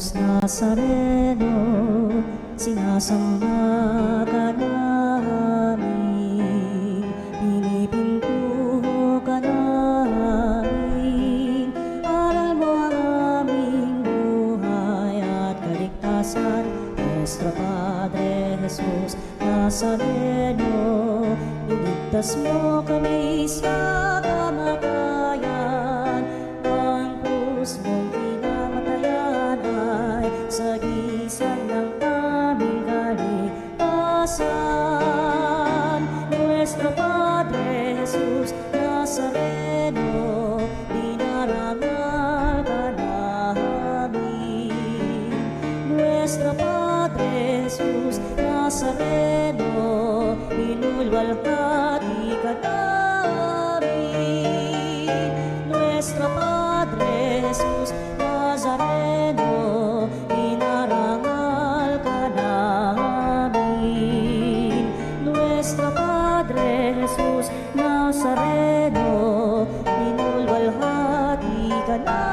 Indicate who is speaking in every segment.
Speaker 1: Jesus Nazareno, sinasamba ka namin, pinipintuho ka namin. Aral mo ang aming buhay at kaligtasan, Nuestro Padre Jesus Nazareno, iligtas mo kami sa kamatayan. Ang krus mong pinamatayan ay sagisag ng aming kaligtasan. Nuestro Padre Jesus Nazareno, dinarangal ka namin. Nuestro Padre Jesus Nazareno, inulwalhati ka namin. Nuestro Padre Jesus Nazareno, inarangal ka namin. Nuestro Padre Jesus Nazareno, inulwalhati ka namin.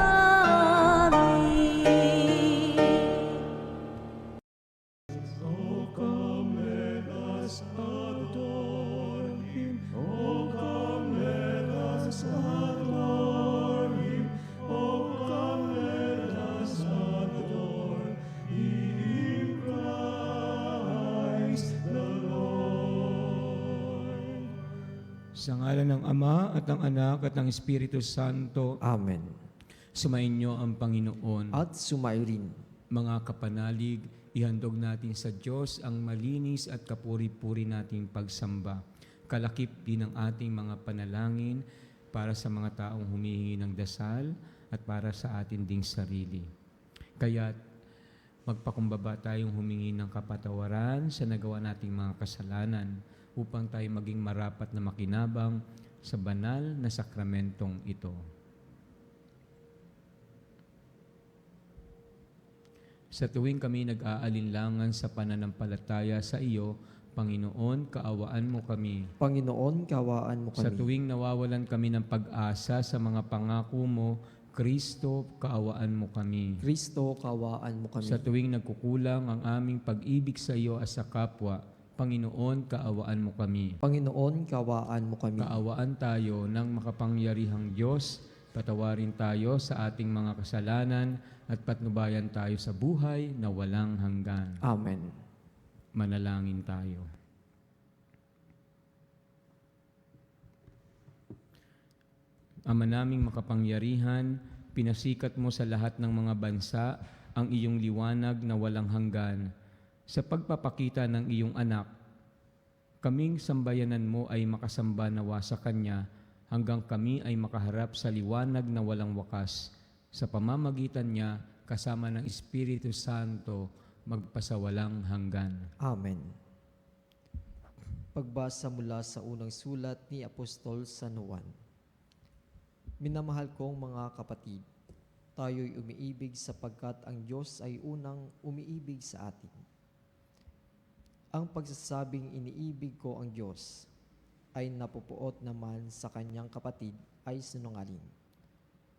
Speaker 2: Sa ngalan ng Ama at ng Anak at ng Espiritu Santo,
Speaker 3: Amen.
Speaker 2: sumainyo ang Panginoon.
Speaker 3: At sumayo rin.
Speaker 2: Mga kapanalig, ihandog natin sa Diyos ang malinis at kapuri-puri nating pagsamba. Kalakip din ang ating mga panalangin para sa mga taong humihingi ng dasal at para sa atin ding sarili. Kaya magpakumbaba tayong humingi ng kapatawaran sa nagawa nating mga kasalanan upang tayo maging marapat na makinabang sa banal na sakramentong ito. Sa tuwing kami nag-aalinlangan sa pananampalataya sa iyo, Panginoon, kaawaan mo kami.
Speaker 3: Panginoon, kaawaan mo kami.
Speaker 2: Sa tuwing nawawalan kami ng pag-asa sa mga pangako mo, Kristo, kaawaan mo kami.
Speaker 3: Kristo, kaawaan mo kami.
Speaker 2: Sa tuwing nagkukulang ang aming pag-ibig sa iyo at sa kapwa, Panginoon, kaawaan mo kami.
Speaker 3: Panginoon, kaawaan mo kami.
Speaker 2: Kaawaan tayo ng makapangyarihang Diyos, patawarin tayo sa ating mga kasalanan at patnubayan tayo sa buhay na walang hanggan.
Speaker 3: Amen.
Speaker 2: Manalangin tayo. Ama naming makapangyarihan, pinasikat mo sa lahat ng mga bansa ang iyong liwanag na walang hanggan. Sa pagpapakita ng iyong anak, kaming sambayanan mo ay makasamba nawa sa Kanya hanggang kami ay makaharap sa liwanag na walang wakas. Sa pamamagitan niya, kasama ng Espiritu Santo, magpasawalang hanggan.
Speaker 3: Amen. Pagbasa mula sa unang sulat ni Apostol San Juan. Minamahal kong mga kapatid, tayo'y umiibig sapagkat ang Diyos ay unang umiibig sa atin. Ang pagsasabing iniibig ko ang Diyos ay napupuot naman sa kanyang kapatid ay sinungaling.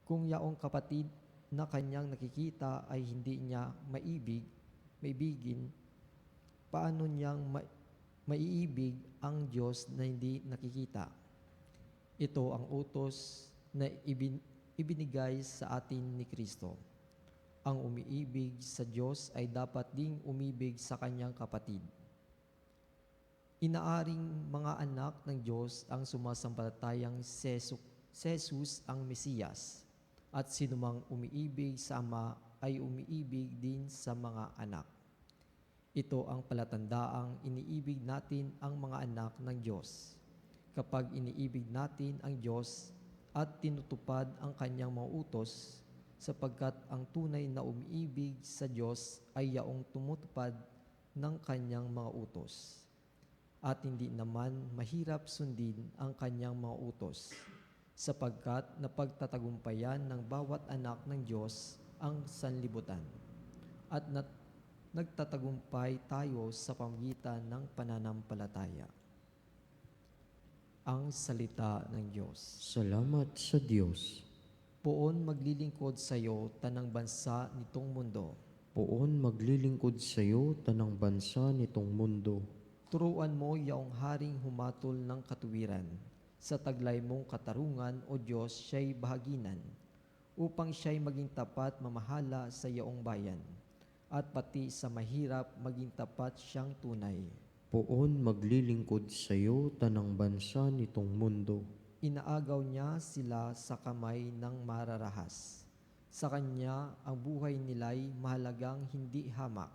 Speaker 3: Kung yaong kapatid na kanyang nakikita ay hindi niya maibigin, paano niyang maiibig ang Diyos na hindi nakikita? Ito ang utos na ibinigay sa atin ni Kristo. Ang umiibig sa Diyos ay dapat ding umibig sa kanyang kapatid. Inaaring mga anak ng Diyos ang sumasampalatayang si Jesus ang Mesiyas, at sinumang umiibig sa Ama ay umiibig din sa mga anak. Ito ang palatandaang iniibig natin ang mga anak ng Diyos, kapag iniibig natin ang Diyos at tinutupad ang kanyang mga utos, sapagkat ang tunay na umiibig sa Diyos ay yaong tumutupad ng kanyang mga utos. At hindi naman mahirap sundin ang kanyang mga utos, sapagkat napagtatagumpayan ng bawat anak ng Diyos ang sanlibutan, at nagtatagumpay tayo sa pamamagitan ng pananampalataya. Ang salita ng Diyos.
Speaker 4: Salamat sa Diyos.
Speaker 3: Poon maglilingkod sa iyo tanang bansa nitong mundo,
Speaker 4: Poon maglilingkod sa iyo tanang bansa nitong mundo.
Speaker 3: Turuan mo yaong haring humatol ng katuwiran. Sa taglay mong katarungan, O Diyos, siya'y bahaginan, upang siya'y maging tapat mamahala sa yaong bayan, at pati sa mahirap maging tapat siyang tunay.
Speaker 4: Poon maglilingkod sa iyo tanang bansa nitong mundo.
Speaker 3: Inaagaw niya sila sa kamay ng mararahas. Sa kanya ang buhay nila'y mahalagang hindi hamak.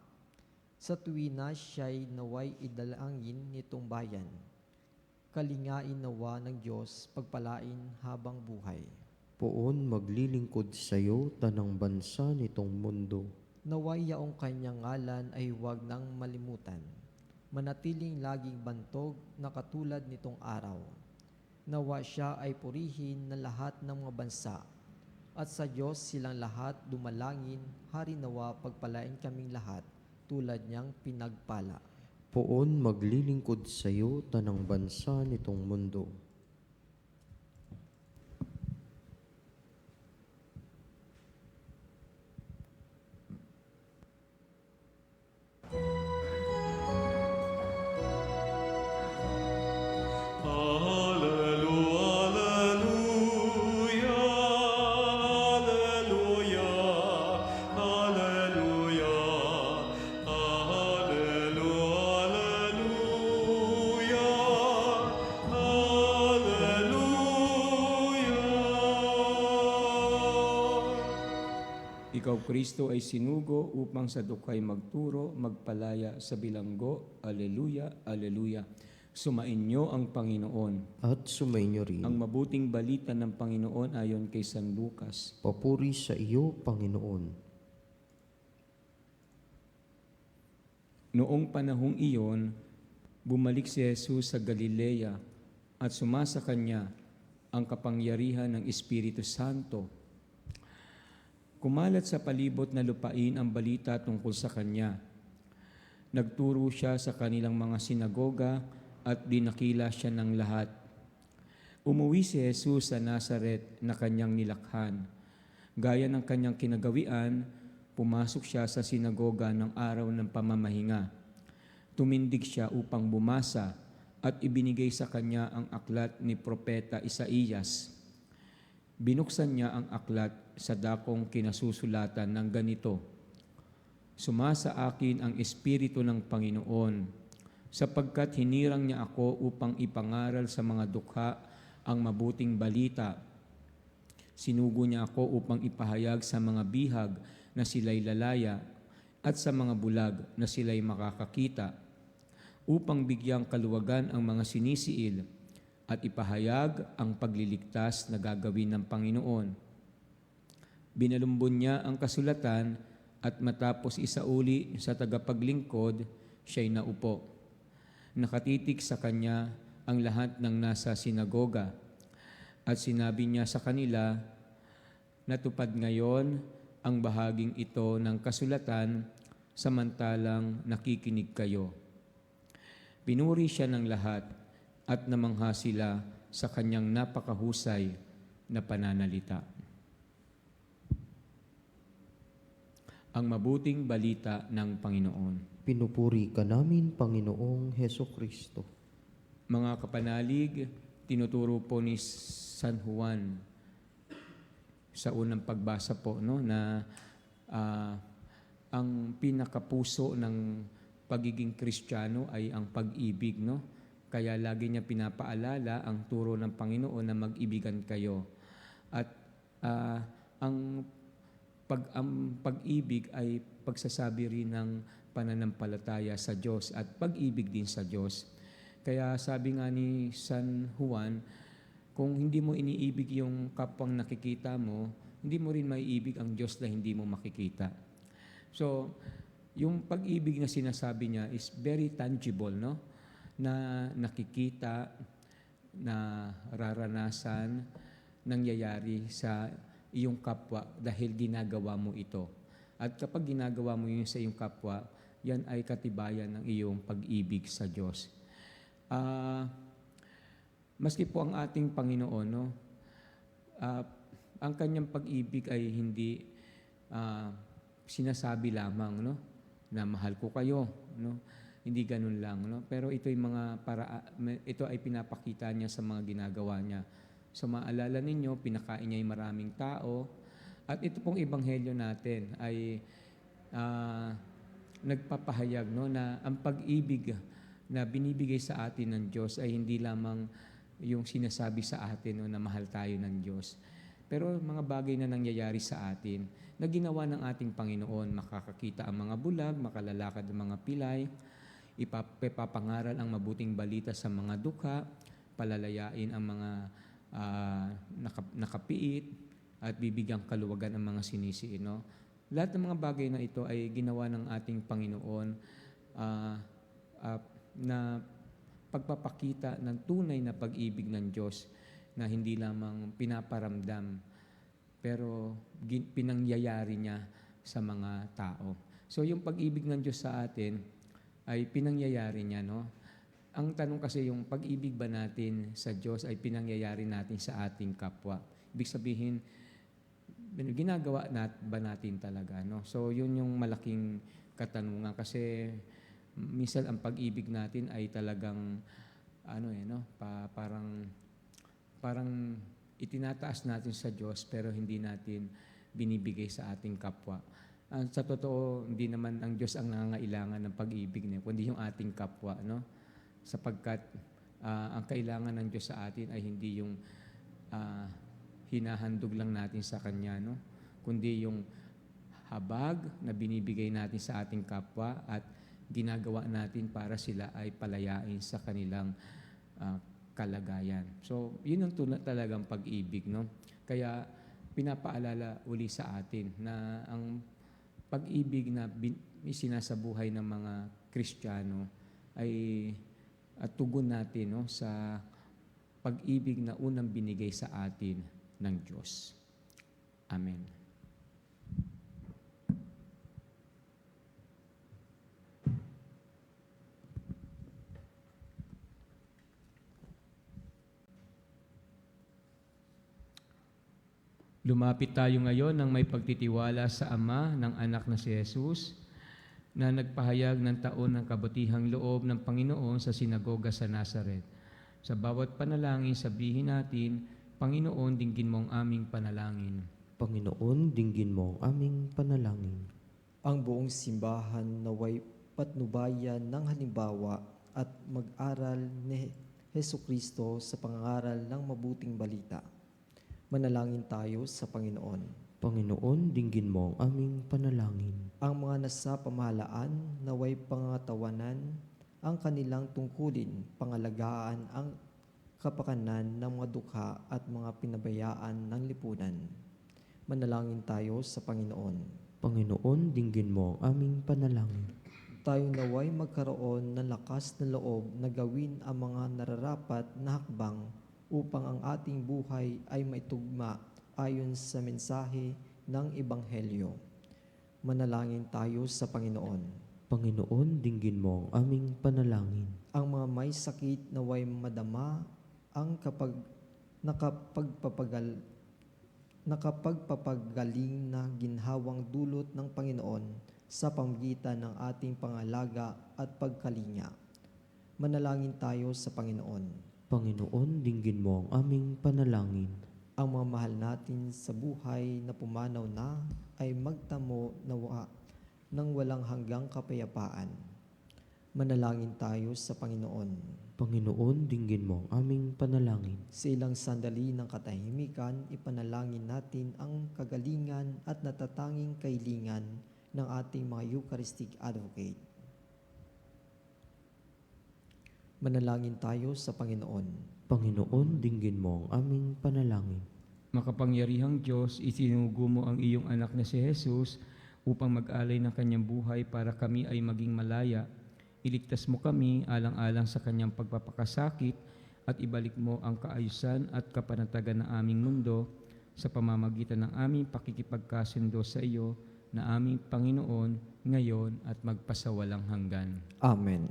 Speaker 3: Sa tuwina siya'y naway idalangin nitong bayan. Kalingain nawa ng Diyos pagpalain habang buhay.
Speaker 4: Poon maglilingkod sa iyo tanang bansa nitong mundo.
Speaker 3: Naway yaong kanyang ngalan ay huwag nang malimutan. Manatiling laging bantog na katulad nitong araw. Nawa siya ay purihin ng lahat ng mga bansa. At sa Diyos silang lahat dumalangin, hari nawa pagpalain kaming lahat, tulad niyang pinagpala.
Speaker 4: Poon maglilingkod sa iyo tanang bansa nitong mundo.
Speaker 2: Ikaw, Kristo, ay sinugo upang sa dukhay magturo, magpalaya sa bilanggo. Aleluya, aleluya. Sumainyo ang Panginoon.
Speaker 4: At sumainyo rin.
Speaker 2: Ang mabuting balita ng Panginoon ayon kay San Lucas.
Speaker 4: Papuri sa iyo, Panginoon.
Speaker 2: Noong panahong iyon, bumalik si Jesus sa Galilea at sumasa kanya ang kapangyarihan ng Espiritu Santo. Kumalat sa palibot na lupain ang balita tungkol sa kanya. Nagturo siya sa kanilang mga sinagoga at dinakila siya ng lahat. Umuwi si Jesus sa Nazaret na kanyang nilakhan. Gaya ng kanyang kinagawian, pumasok siya sa sinagoga ng araw ng pamamahinga. Tumindig siya upang bumasa at ibinigay sa kanya ang aklat ni Propeta Isaías. Binuksan niya ang aklat sa dakong kinasusulatan ng ganito, "Sumasa akin ang Espiritu ng Panginoon, sapagkat hinirang niya ako upang ipangaral sa mga dukha ang mabuting balita. Sinugo niya ako upang ipahayag sa mga bihag na sila'y lalaya at sa mga bulag na sila'y makakakita, upang bigyang kaluwagan ang mga sinisiil at ipahayag ang pagliligtas na gagawin ng Panginoon." Binalumbon niya ang kasulatan at matapos isauli sa tagapaglingkod, siya'y naupo. Nakatitig sa kanya ang lahat ng nasa sinagoga at sinabi niya sa kanila, "Natupad ngayon ang bahaging ito ng kasulatan samantalang nakikinig kayo." Pinuri siya ng lahat at namangha sila sa kanyang napakahusay na pananalita. Ang mabuting balita ng Panginoon.
Speaker 4: Pinupuri ka namin, Panginoong Heso Kristo.
Speaker 2: Mga kapanalig, tinuturo po ni San Juan sa unang pagbasa po, no, na ang pinakapuso ng pagiging Kristiyano ay ang pag-ibig, no? Kaya lagi niya pinapaalala ang turo ng Panginoon na mag-ibigan kayo. At ang pag-ibig ay pagsasabi rin ng pananampalataya sa Diyos at pag-ibig din sa Diyos. Kaya sabi nga ni San Juan, kung hindi mo iniibig yung kapwang nakikita mo, hindi mo rin maiibig ang Diyos na hindi mo makikita. So, yung pag-ibig na sinasabi niya is very tangible, no? Na nakikita, na raranasan, nangyayari sa iyong kapwa dahil ginagawa mo ito. At kapag ginagawa mo yun sa iyong kapwa, yan ay katibayan ng iyong pag-ibig sa Diyos. Maski po ang ating Panginoon, no, ang kanyang pag-ibig ay hindi sinasabi lamang, no, na mahal ko kayo, no? Hindi ganun lang, no? Pero ito ay pinapakita niya sa mga ginagawa niya. So maalala ninyo, pinakain niya yung maraming tao. At ito pong ebanghelyo natin ay nagpapahayag, no, na ang pag-ibig na binibigay sa atin ng Diyos ay hindi lamang yung sinasabi sa atin, no, na mahal tayo ng Diyos. Pero mga bagay na nangyayari sa atin na ginawa ng ating Panginoon, makakakita ang mga bulag, makalalakad ang mga pilay, ipapangaral ang mabuting balita sa mga dukha, palalayain ang mga nakapiit, at bibigyang kaluwagan ang mga sinisiin. No? Lahat ng mga bagay na ito ay ginawa ng ating Panginoon na pagpapakita ng tunay na pag-ibig ng Diyos na hindi lamang pinaparamdam, pero pinangyayari niya sa mga tao. So yung pag-ibig ng Diyos sa atin ay pinangyayari niya, no? Ang tanong kasi, yung pag-ibig ba natin sa Diyos ay pinangyayari natin sa ating kapwa? Ibig sabihin, ginagawa ba natin talaga, no? So yun yung malaking katanungan, kasi minsan ang pag-ibig natin ay talagang parang itinataas natin sa Diyos pero hindi natin binibigay sa ating kapwa. Sa totoo, hindi naman ang Diyos ang nangangailangan ng pag-ibig niya, kundi yung ating kapwa, no? Sapagkat ang kailangan ng Diyos sa atin ay hindi yung hinahandog lang natin sa Kanya, no? Kundi yung habag na binibigay natin sa ating kapwa at ginagawa natin para sila ay palayain sa kanilang kalagayan. So, yun ang talagang pag-ibig, no? Kaya pinapaalala uli sa atin na ang pag-ibig na sinasabuhay ng mga Kristiyano ay tugon natin, no, sa pag-ibig na unang binigay sa atin ng Diyos. Amen. Lumapit tayo ngayon ng may pagtitiwala sa Ama ng anak na si Jesus, na nagpahayag ng taon ng kabutihang loob ng Panginoon sa sinagoga sa Nazaret. Sa bawat panalangin, sabihin natin, Panginoon, dinggin mo ang aming panalangin.
Speaker 4: Panginoon, dinggin mo ang aming panalangin.
Speaker 3: Ang buong simbahan naway patnubayan ng halimbawa at mag-aral ni Hesukristo sa pangangaral ng mabuting balita. Manalangin tayo sa Panginoon.
Speaker 4: Panginoon, dinggin mo ang aming panalangin.
Speaker 3: Ang mga nasa pamahalaan naway pangatawanan ang kanilang tungkulin, pangalagaan ang kapakanan ng mga dukha at mga pinabayaan ng lipunan. Manalangin tayo sa Panginoon.
Speaker 4: Panginoon, dinggin mo ang aming panalangin.
Speaker 3: Tayo naway magkaroon ng lakas na loob na gawin ang mga nararapat na hakbang upang ang ating buhay ay maitugma ayon sa mensahe ng Ebanghelyo. Manalangin tayo sa Panginoon.
Speaker 4: Panginoon, dinggin mo ang aming panalangin.
Speaker 3: Ang mga may sakit naway madama ang nakapagpapagaling na ginhawang dulot ng Panginoon sa pamamagitan ng ating pangalaga at pagkalinga. Manalangin tayo sa Panginoon.
Speaker 4: Panginoon, dinggin mo ang aming panalangin.
Speaker 3: Ang mga mahal natin sa buhay na pumanaw na ay magtamo nawa ng walang hanggang kapayapaan. Manalangin tayo sa Panginoon.
Speaker 4: Panginoon, dinggin mo ang aming panalangin.
Speaker 3: Sa ilang sandali ng katahimikan, ipanalangin natin ang kagalingan at natatanging kailingan ng ating mga Eucharistic Advocate. Manalangin tayo sa Panginoon.
Speaker 4: Panginoon, dinggin mo ang aming panalangin.
Speaker 2: Makapangyarihang Diyos, isinugo mo ang iyong anak na si Jesus upang mag-alay ng kanyang buhay para kami ay maging malaya. Iligtas mo kami alang-alang sa kanyang pagpapakasakit at ibalik mo ang kaayusan at kapanatagan ng aming mundo sa pamamagitan ng aming pakikipagkasundo sa iyo na aming Panginoon ngayon at magpasawalang hanggan.
Speaker 3: Amen.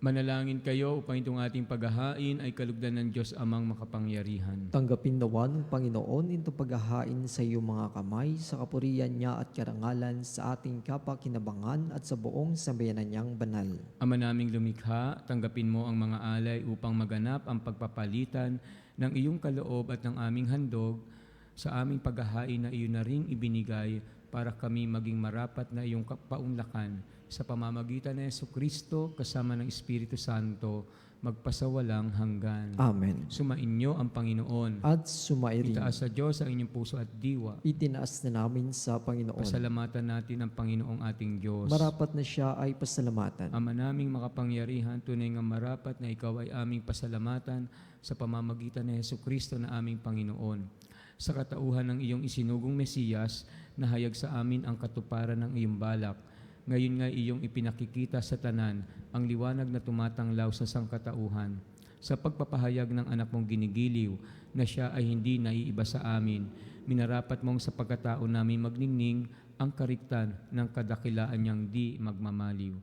Speaker 2: Manalangin kayo upang itong ating paghahain ay kalugdan ng Diyos Amang makapangyarihan.
Speaker 3: Tanggapin nawa ng Panginoon itong paghahain sa iyong mga kamay sa kapurihan niya at karangalan sa ating kapakinabangan at sa buong sambayanan niyang banal.
Speaker 2: Ama naming lumikha, tanggapin mo ang mga alay upang maganap ang pagpapalitan ng iyong kaloob at ng aming handog sa aming paghahain na iyon na ring ibinigay para kami maging marapat na iyong paunlakan sa pamamagitan ng Jesucristo kasama ng Espiritu Santo magpasawalang hanggan.
Speaker 3: Amen.
Speaker 2: Sumainyo ang Panginoon.
Speaker 3: At sumairin.
Speaker 2: Itaas sa Diyos ang inyong puso at diwa.
Speaker 3: Itinaas na namin sa Panginoon.
Speaker 2: Pasalamatan natin ang Panginoong ating Diyos.
Speaker 3: Marapat na siya ay pasalamatan.
Speaker 2: Ama naming makapangyarihan, tunay nga marapat na ikaw ay aming pasalamatan sa pamamagitan ng Jesucristo na aming Panginoon. Sa katauhan ng iyong isinugong Mesiyas, nahayag sa amin ang katuparan ng iyong balak. Ngayon nga iyong ipinakikita sa tanan ang liwanag na tumatanglaw sa sangkatauhan. Sa pagpapahayag ng anak mong ginigiliw na siya ay hindi naiiba sa amin, minarapat mong sa pagkatao namin magningning ang kariktan ng kadakilaan niyang di magmamaliw.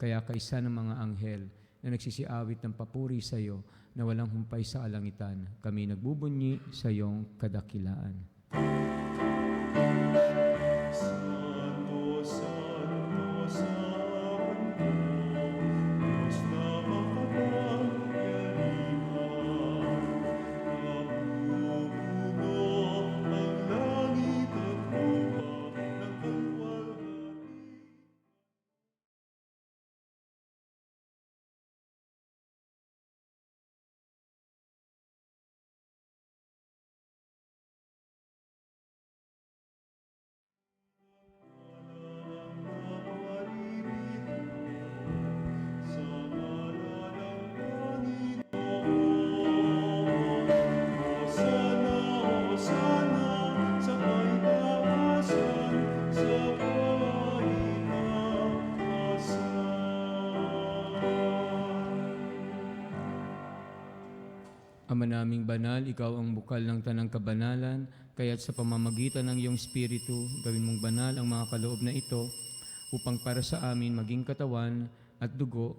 Speaker 2: Kaya kaisa ng mga anghel na nagsisiawit ng papuri sa iyo na walang humpay sa alangitan, kami nagbubunyi sa iyong kadakilaan. Ama naming banal, ikaw ang bukal ng tanang kabanalan, kaya't sa pamamagitan ng iyong Espiritu, gawin mong banal ang mga kaloob na ito, upang para sa amin maging katawan at dugo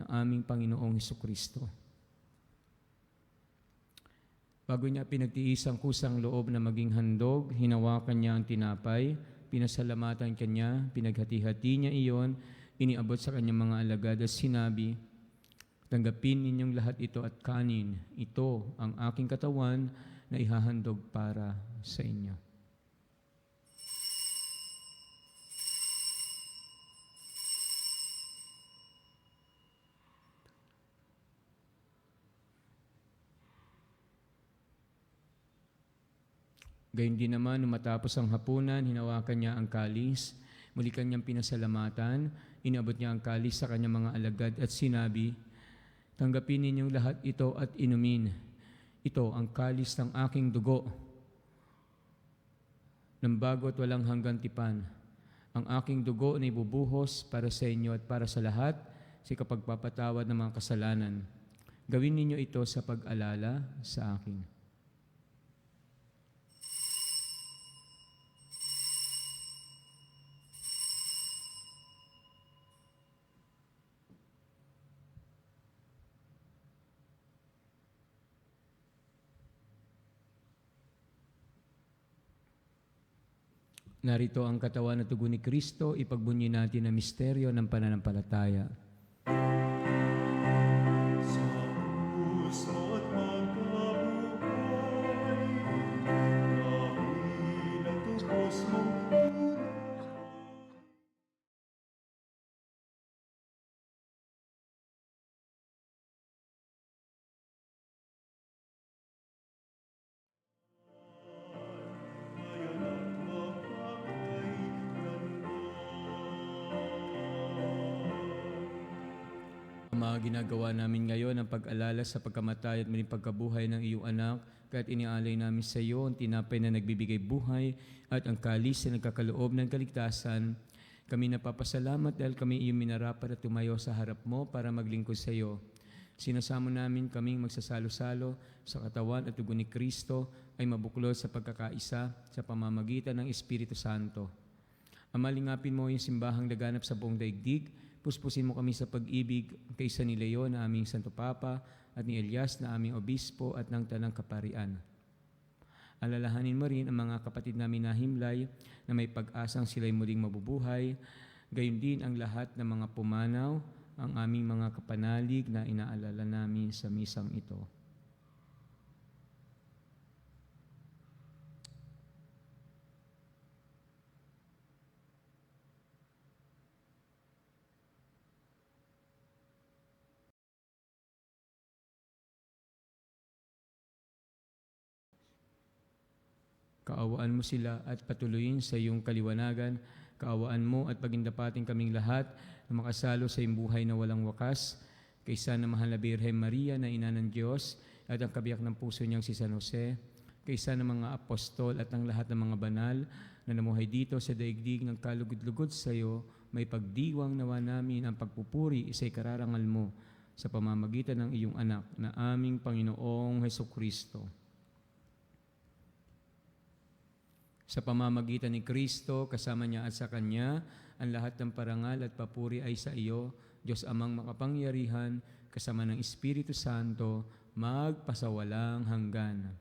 Speaker 2: ng aming Panginoong Hesukristo. Bago niya pinagtiis ang kusang loob na maging handog, hinawakan niya ang tinapay, pinasalamatan kanya, pinaghati-hati niya iyon, iniabot sa kanyang mga alagad at sinabi, tanggapin ninyong lahat ito at kanin. Ito ang aking katawan na ihahandog para sa inyo. Gayun din naman, nung matapos ang hapunan, hinawakan niya ang kalis, muli kanyang pinasalamatan, inabot niya ang kalis sa kanyang mga alagad at sinabi, tanggapin ninyong lahat ito at inumin. Ito ang kalis ng aking dugo, ng bago at walang hanggang tipan. Ang aking dugo na ibubuhos para sa inyo at para sa lahat sa kapagpapatawad ng mga kasalanan. Gawin ninyo ito sa pag-alala sa akin. Narito ang katawan at dugo ni Kristo, ipagbunyi natin ang misteryo ng pananampalataya. Mga ginagawa namin ngayon ang pag-alala sa pagkamatay at muling pagkabuhay ng iyong anak, kaya't inialay namin sa iyo ang tinapay na nagbibigay buhay at ang kalis na nagkakaloob ng kaligtasan. Kami napapasalamat dahil kami iyong minarapat at tumayo sa harap mo para maglingkod sa iyo. Sinasamo namin kaming magsasalo-salo sa katawan at dugo ni Kristo ay mabuklod sa pagkakaisa sa pamamagitan ng Espiritu Santo. Ama, lingapin mo yung simbahang laganap sa buong daigdig, Puspusin mo kami sa pag-ibig kaysa ni Leo na aming Santo Papa at ni Elias na aming Obispo at ng Tanang Kaparian. Alalahanin mo rin ang mga kapatid namin na himlay na may pag-asang sila'y muling mabubuhay, gayon din ang lahat ng mga pumanaw, ang aming mga kapanalig na inaalala namin sa misang ito. Kaawaan mo sila at patuloyin sa iyong kaliwanagan. Kaawaan mo at pagindapating kaming lahat na makasalo sa iyong buhay na walang wakas. Kaysa na mahal na Birhen Maria na ina ng Diyos at ang kabiyak ng puso niyang si San Jose. Kaysa ng mga apostol at ang lahat ng mga banal na namuhay dito sa daigdig ng kalugod-lugod sa iyo, may pagdiwang nawa namin ang pagpupuri sa ikararangal mo sa pamamagitan ng iyong anak na aming Panginoong Hesukristo. Sa pamamagitan ni Kristo, kasama niya at sa Kanya, ang lahat ng parangal at papuri ay sa iyo, Diyos Amang makapangyarihan, kasama ng Espiritu Santo, magpasawalang hanggan.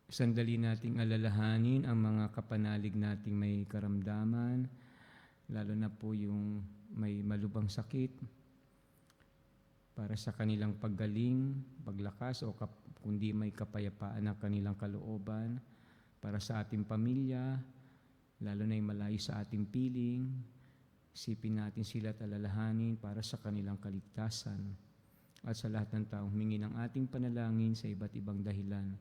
Speaker 2: Sandali nating alalahanin ang mga kapanalig nating may karamdaman, lalo na po yung may malubhang sakit, para sa kanilang paggaling, paglakas o kundi may kapayapaan ng kanilang kalooban, para sa ating pamilya, lalo na yung malayo sa ating piling, isipin natin sila at alalahanin para sa kanilang kaligtasan. At sa lahat ng taong humingi ng ating panalangin sa iba't ibang dahilan.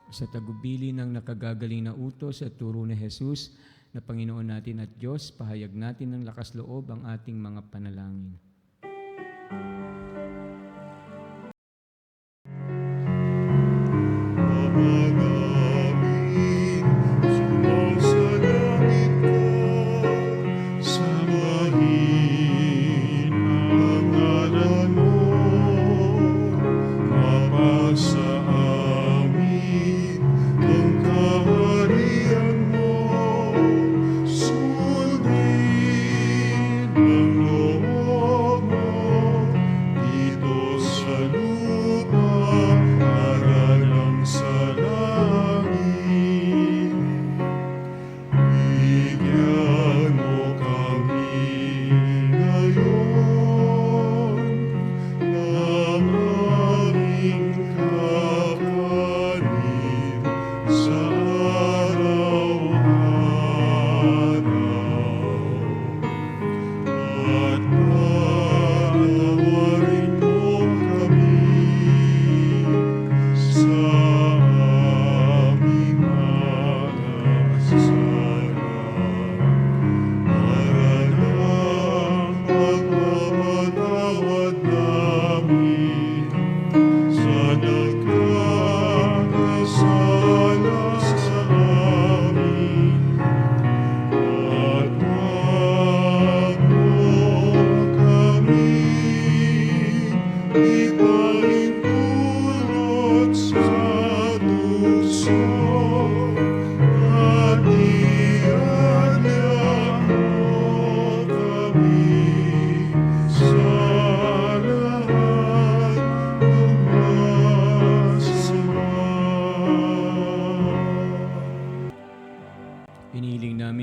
Speaker 2: Sa tagubili ng nakagagaling na utos at turo ni Jesus na Panginoon natin at Diyos, pahayag natin ng lakas loob ang ating mga panalangin.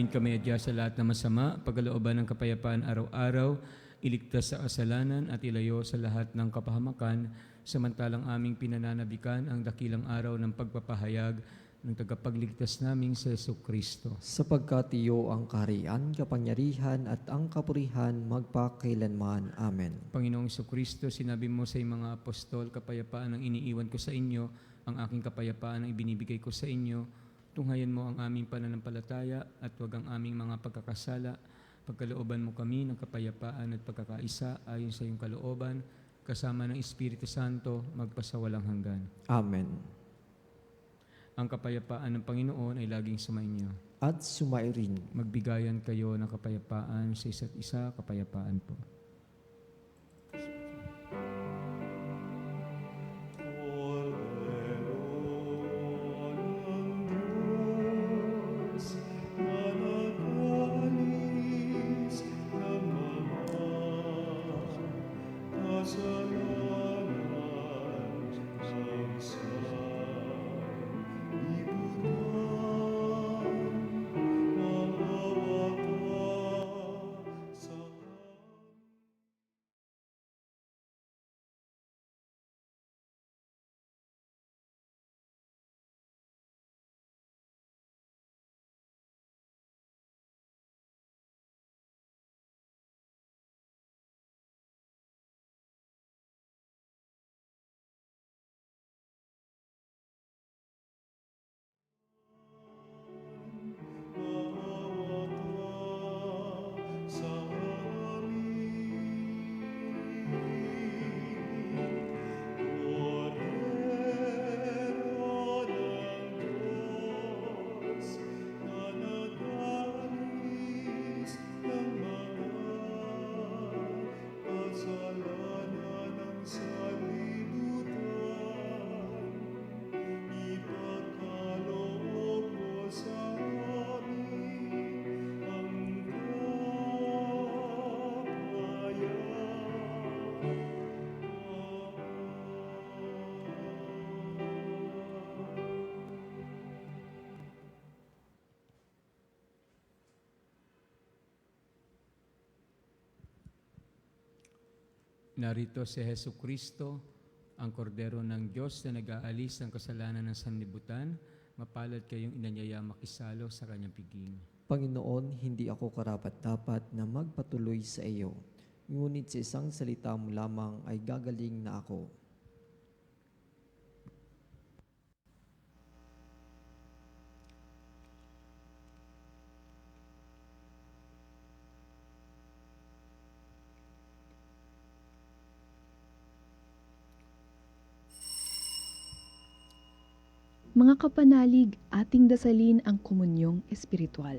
Speaker 2: Kami adya sa lahat ng masama, pagkalooban ng kapayapaan araw-araw, iligtas sa kasalanan at ilayo sa lahat ng kapahamakan, samantalang aming pinananabikan ang dakilang araw ng pagpapahayag ng tagapagligtas naming sa Jesucristo.
Speaker 3: Sapagkat iyo ang kaharian, kapangyarihan at ang kapurihan magpakailanman. Amen.
Speaker 2: Panginoong Jesucristo, sinabi mo sa iyong mga apostol, kapayapaan ang iniiwan ko sa inyo, ang aking kapayapaan ang ibinibigay ko sa inyo. Tunghayan mo ang aming pananampalataya at huwag ang aming mga pagkakasala. Pagkalooban mo kami ng kapayapaan at pagkakaisa ayon sa iyong kalooban, kasama ng Espiritu Santo, magpasawalang hanggan.
Speaker 3: Amen.
Speaker 2: Ang kapayapaan ng Panginoon ay laging sumainyo.
Speaker 3: At sumairin.
Speaker 2: Magbigayan kayo ng kapayapaan sa isa't isa, kapayapaan po. Narito si Jesucristo, ang kordero ng Diyos na nag-aalis ng kasalanan ng sanlibutan. Mapalad kayong inanyaya makisalo sa kanyang piging.
Speaker 3: Panginoon, hindi ako karapat-dapat na magpatuloy sa iyo. Ngunit sa isang salita mo lamang ay gagaling na ako.
Speaker 5: Mga kapanalig, ating dasalin ang komunyong espiritual.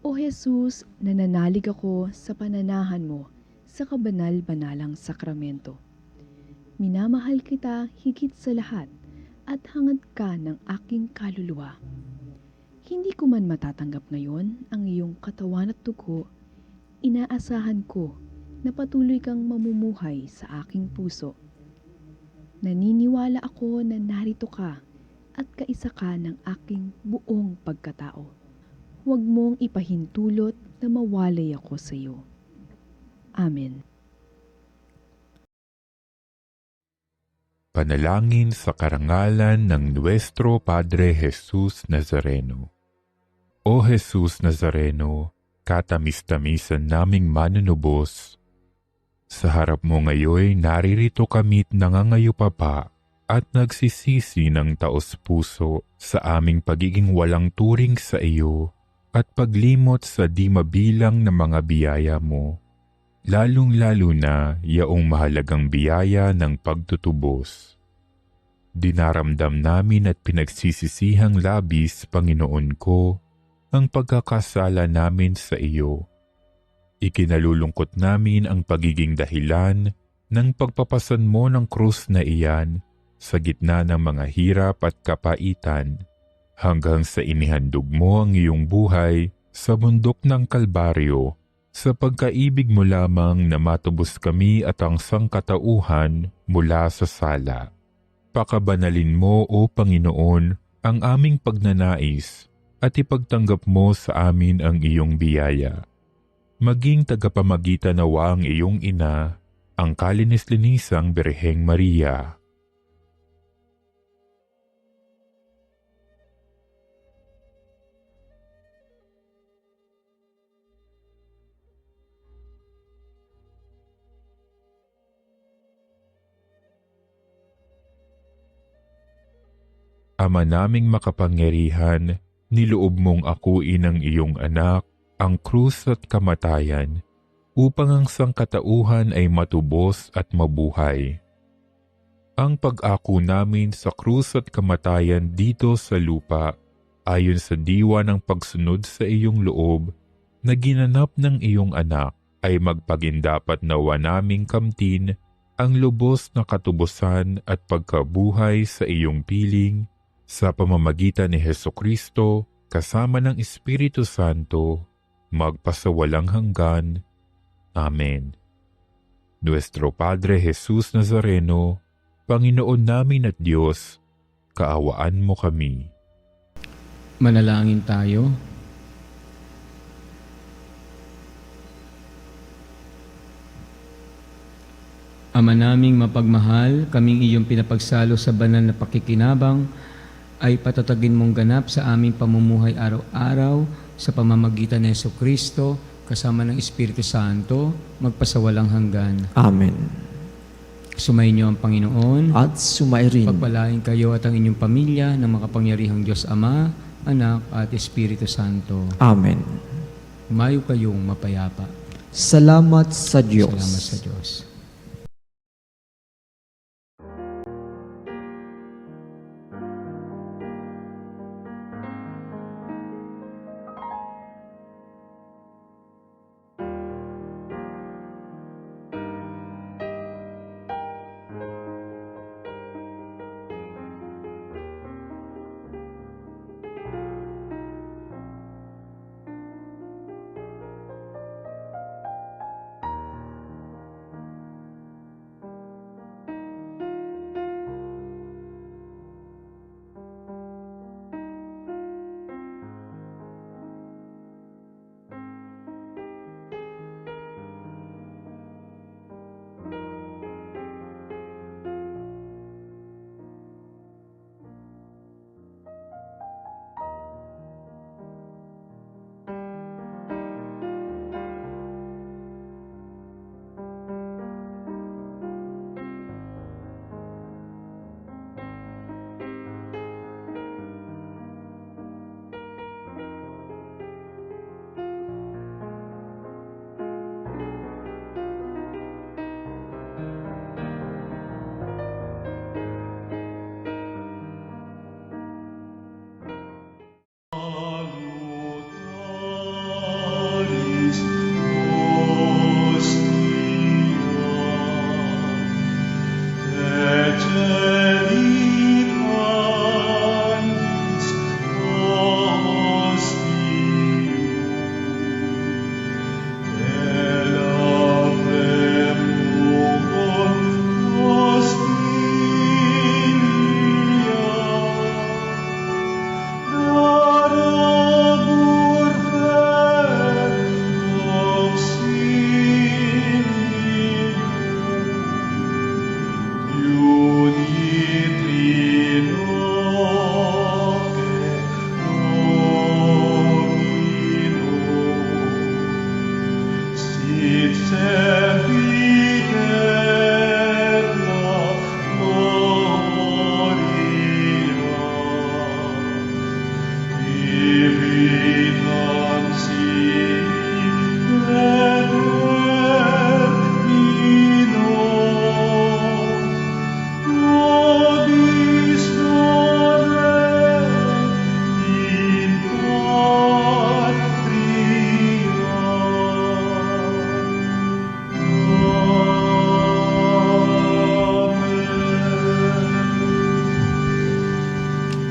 Speaker 5: O Jesus, nananalig ako sa pananahan mo sa kabanal-banalang sakramento. Minamahal kita higit sa lahat at hangad ka ng aking kaluluwa. Hindi ko man matatanggap ngayon ang iyong katawan at dugo, inaasahan ko na patuloy kang mamumuhay sa aking puso. Naniniwala ako na narito ka at kaisa ka ng aking buong pagkatao. Huwag mong ipahintulot na mawalay ako sa iyo. Amen.
Speaker 6: Panalangin sa karangalan ng Nuestro Padre Jesus Nazareno. O Jesus Nazareno, katamis-tamisan naming manunubos, sa harap mo ngayon naririto kami't nangangayupapa at nagsisisi ng taos-puso sa aming pagiging walang turing sa iyo at paglimot sa di mabilang na mga biyaya mo, lalong-lalo na yaong mahalagang biyaya ng pagtutubos. Dinaramdam namin at pinagsisisihang labis, Panginoon ko, ang pagkakasala namin sa iyo. Ikinalulungkot namin ang pagiging dahilan ng pagpapasan mo ng krus na iyan sa gitna ng mga hirap at kapaitan hanggang sa inihandog mo ang iyong buhay sa bundok ng Kalbaryo sa pagkaibig mo lamang na matubos kami at ang sangkatauhan mula sa sala. Pakabanalin mo, O Panginoon, ang aming pagnanais at ipagtanggap mo sa amin ang iyong biyaya. Maging tagapamagitan nawa ang iyong ina, ang kalinis-linisang Birheng Maria. Ama naming makapangyarihan, niloob mong akuin ang iyong anak, ang krus at kamatayan, upang ang sangkatauhan ay matubos at mabuhay. Ang pag-ako namin sa krus at kamatayan dito sa lupa, ayon sa diwa ng pagsunod sa iyong loob, na ginanap ng iyong anak, ay magpagindapat nawa naming kamtin ang lubos na katubusan at pagkabuhay sa iyong piling, sa pamamagitan ni Hesukristo, kasama ng Espiritu Santo, magpasawalang hanggan. Amen. Nuestro Padre Jesus Nazareno, Panginoon namin at Diyos, kaawaan mo kami.
Speaker 2: Manalangin tayo. Ama naming mapagmahal, kaming iyong pinapagsalo sa banal na pakikinabang, ay patatagin mong ganap sa aming pamumuhay araw-araw sa pamamagitan ng Jesucristo, kasama ng Espiritu Santo, magpasawalang hanggan.
Speaker 3: Amen.
Speaker 2: Sumayin niyo ang Panginoon.
Speaker 3: At sumairin.
Speaker 2: Pagpalain kayo at ang inyong pamilya ng makapangyarihang Diyos Ama, Anak at Espiritu Santo.
Speaker 3: Amen.
Speaker 2: Humayo kayong mapayapa.
Speaker 3: Salamat sa Diyos.
Speaker 2: Salamat sa Diyos.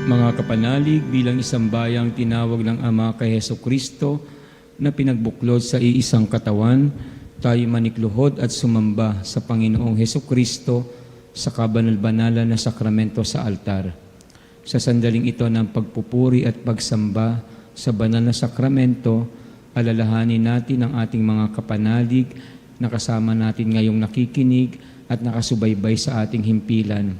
Speaker 2: Mga kapanalig, bilang isang bayang tinawag ng Ama kay Jesucristo na pinagbuklod sa iisang katawan, tayo manikluhod at sumamba sa Panginoong Jesucristo sa kabanal-banalan na sakramento sa altar. Sa sandaling ito ng pagpupuri at pagsamba sa banal na sakramento, alalahanin natin ang ating mga kapanalig na kasama natin ngayong nakikinig at nakasubaybay sa ating himpilan.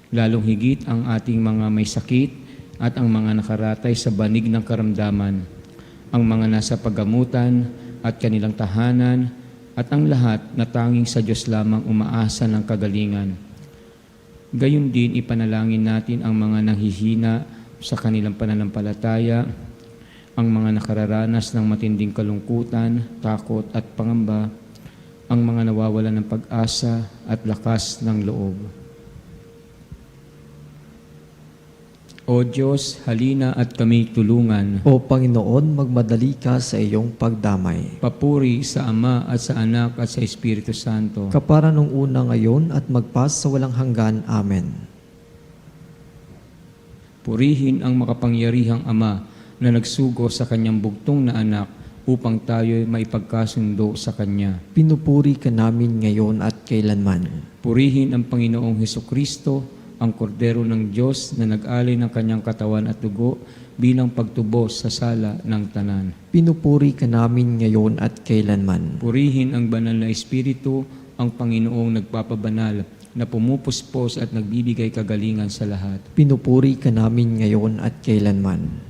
Speaker 2: Lalong higit ang ating mga may sakit at ang mga nakaratay sa banig ng karamdaman, ang mga nasa paggamutan at kanilang tahanan, at ang lahat na tanging sa Diyos lamang umaasa ng kagalingan. Gayon din ipanalangin natin ang mga nanghihina sa kanilang pananampalataya, ang mga nakararanas ng matinding kalungkutan, takot at pangamba, ang mga nawawalan ng pag-asa at lakas ng loob. O Diyos, halina at kami tulungan.
Speaker 3: O Panginoon, magmadali ka sa iyong pagdamay.
Speaker 2: Papuri sa Ama at sa Anak at sa Espiritu Santo.
Speaker 3: Kapara nung una ngayon at magpas sa walang hanggan. Amen.
Speaker 2: Purihin ang makapangyarihang Ama na nagsugo sa kanyang bugtong na anak upang tayo maipagkasundo sa Kanya.
Speaker 3: Pinupuri ka namin ngayon at kailanman.
Speaker 2: Purihin ang Panginoong Hesukristo, ang kordero ng Diyos na nag-alay ng kanyang katawan at dugo bilang pagtubos sa sala ng tanan.
Speaker 3: Pinupuri ka namin ngayon at kailanman.
Speaker 2: Purihin ang banal na Espiritu, ang Panginoong nagpapabanal, na pumupuspos at nagbibigay kagalingan sa lahat.
Speaker 3: Pinupuri ka namin ngayon at kailanman.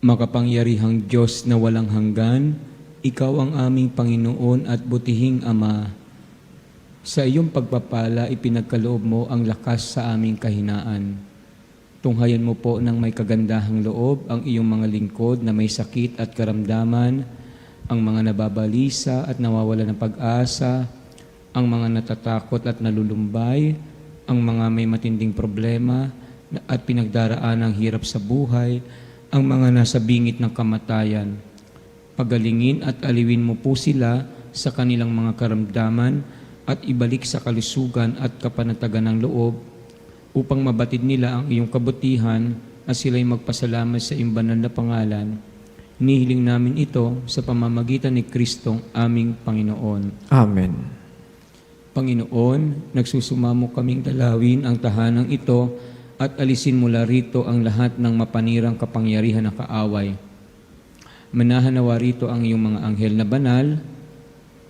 Speaker 2: Makapangyarihang Diyos na walang hanggan, Ikaw ang aming Panginoon at butihing Ama. Sa iyong pagpapala, ipinagkaloob mo ang lakas sa aming kahinaan. Tunghayan mo po ng may kagandahang loob ang iyong mga lingkod na may sakit at karamdaman, ang mga nababalisa at nawawala ng pag-asa, ang mga natatakot at nalulumbay, ang mga may matinding problema at pinagdaraan ng hirap sa buhay, ang mga nasa bingit ng kamatayan. Pagalingin at aliwin mo po sila sa kanilang mga karamdaman at ibalik sa kalusugan at kapanatagan ng loob upang mabatid nila ang iyong kabutihan at sila'y magpasalamat sa iyong banal na pangalan. Hinihiling namin ito sa pamamagitan ni Kristong aming Panginoon.
Speaker 3: Amen.
Speaker 2: Panginoon, nagsusumamo kaming dalawin ang tahanang ito at alisin mula rito ang lahat ng mapanirang kapangyarihan na kaaway. Manahanawa rito ang iyong mga anghel na banal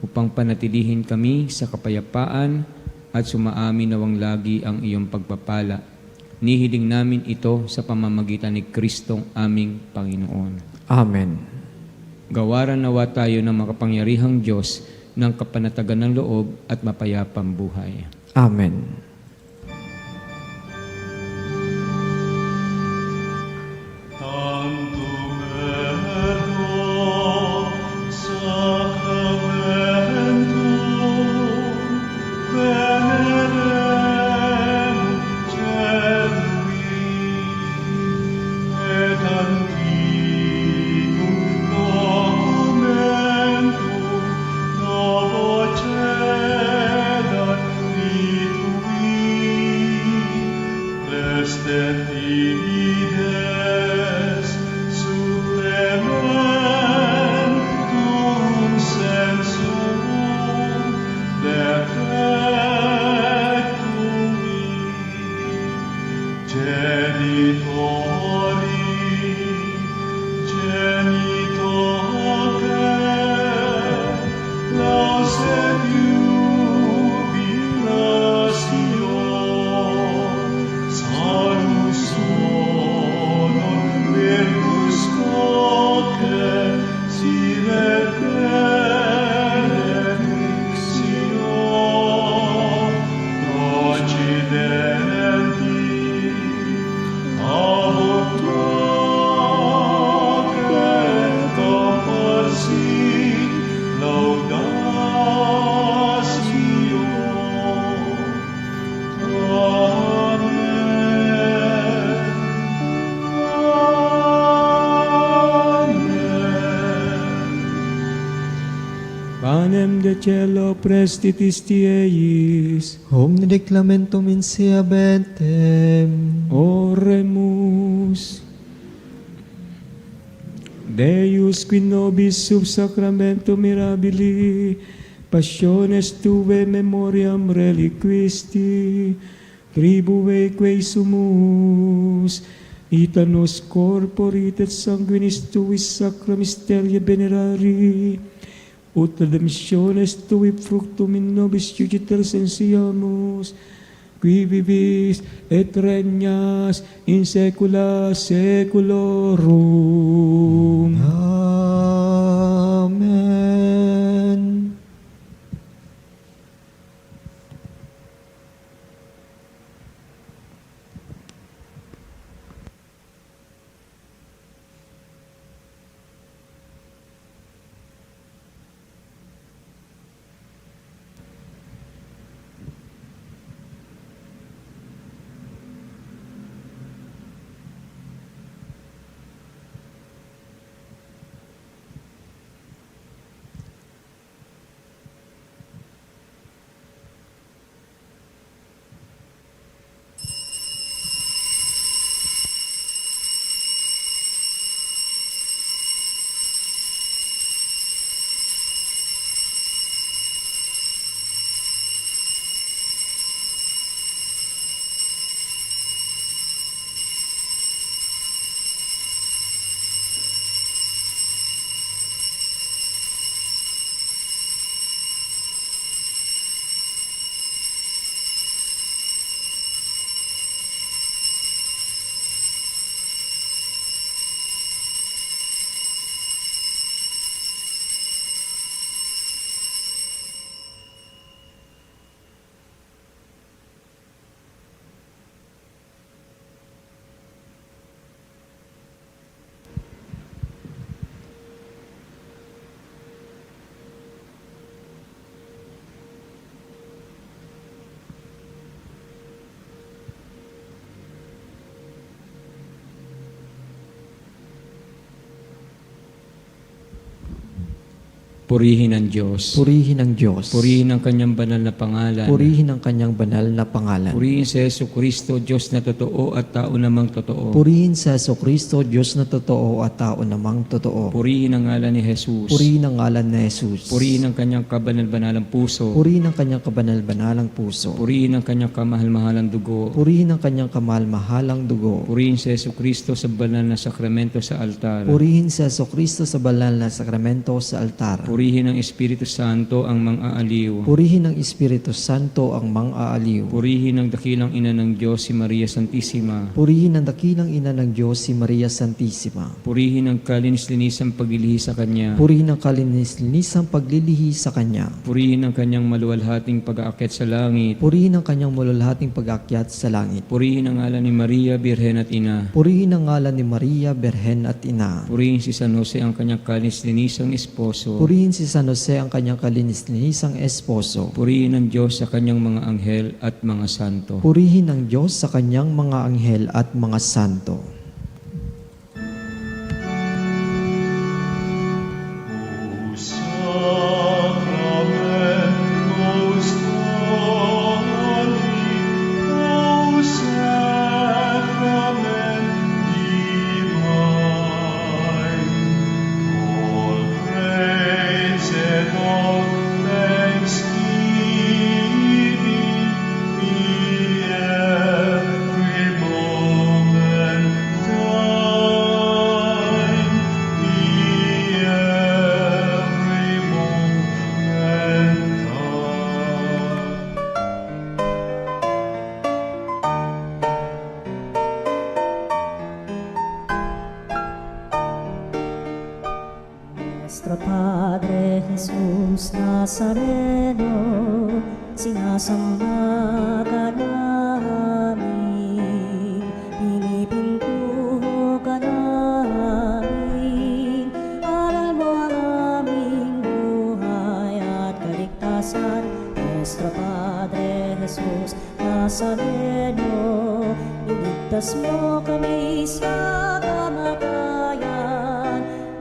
Speaker 2: upang panatilihin kami sa kapayapaan at sumaamin nawang lagi ang iyong pagpapala. Nihiling namin ito sa pamamagitan ni Kristong aming Panginoon.
Speaker 3: Amen.
Speaker 2: Gawaran nawa tayo ng makapangyarihang Diyos ng kapanatagan ng loob at mapayapang buhay.
Speaker 3: Amen.
Speaker 2: prestitis tieis.
Speaker 3: Omnideclamentum in sea bentem.
Speaker 2: Oremus. Deus qui nobis sub sacramento mirabili passiones tuae memoriam reliquisti tribue quae sumus ita nos corporis et sanguinis tuis sacra mysteria venerari ut redemptiones tui fructum in nobis iuditar sensiamus qui vivis et regnas in saecula saeculorum.
Speaker 3: Amen.
Speaker 2: Purihin ang Diyos.
Speaker 3: Purihin ang Diyos.
Speaker 2: Purihin ang kanyang banal na pangalan.
Speaker 3: Purihin ang kanyang banal na pangalan.
Speaker 2: Purihin si Yesu Kristo, Diyos na totoo at tao namang totoo.
Speaker 3: Purihin sa Jesucristo, Diyos na totoo at tao namang totoo.
Speaker 2: Purihin ang ngalan ni Jesus.
Speaker 3: Purihin ang ngalan ni Jesus.
Speaker 2: Purihin ang kanyang kabanal-banalang puso.
Speaker 3: Purihin ang kanyang kabanal-banalang puso.
Speaker 2: Purihin ang kanyang kamahal-mahalang dugo.
Speaker 3: Purihin ang kanyang kamahal-mahalang dugo.
Speaker 2: Purihin si Yesu Kristo sa banal na sakramento sa altar.
Speaker 3: Purihin sa Jesucristo sa banal na sakramento sa altar.
Speaker 2: Purihin ang Espiritu Santo ang mang-aaliw.
Speaker 3: Purihin ang Espiritu Santo ang mang-aaliw.
Speaker 2: Purihin ang dakilang ina ng Diyos si Maria Santissima.
Speaker 3: Purihin ang dakilang ina ng Diyos si Maria Santissima.
Speaker 2: Purihin ang kalinis-linisang paglilihi sa Kanya.
Speaker 3: Purihin ang kalinis-linisang paglilihi sa Kanya.
Speaker 2: Purihin ang Kanyang maluwalhating pag-aakyat sa langit.
Speaker 3: Purihin ang Kanyang malulhating pag-akyat sa langit.
Speaker 2: Purihin ang ngalan ni Maria, Birhen at Ina.
Speaker 3: Purihin ang ngalan ni Maria, Berhen at Ina.
Speaker 2: Purihin si San Jose ang kanyang kalinis-linisang esposo.
Speaker 3: Purihin si San Jose ang kanyang kalinis-linisang esposo.
Speaker 2: Purihin ang Diyos sa kanyang mga anghel at mga santo.
Speaker 3: Purihin ang Diyos sa kanyang mga anghel at mga santo.
Speaker 1: Nuestro Padre Jesus Nazareno, sinasamba ka namin, pinipintuho ka namin, aral mo ang aming buhay at kaligtasan. Nuestro Padre Jesus Nazareno, iligtas mo kami sa kamatayan,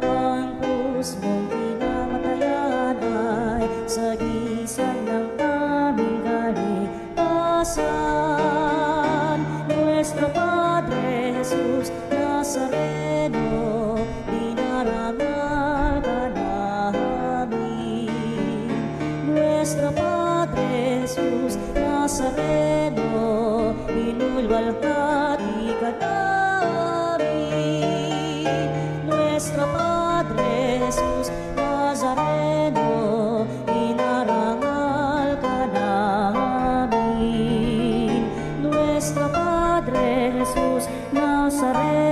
Speaker 1: ang krus mong pinamatayan ay sagisag kaligtasan. Nuestro Padre Jesus Nazareno, dinarangal ka namin. Nuestro Padre Jesus Nazareno, inulwalhati ka namin. Nuestro Padre Jesus Nazareno, inarangal ka namin. Nuestro Padre Jesus Nazareno,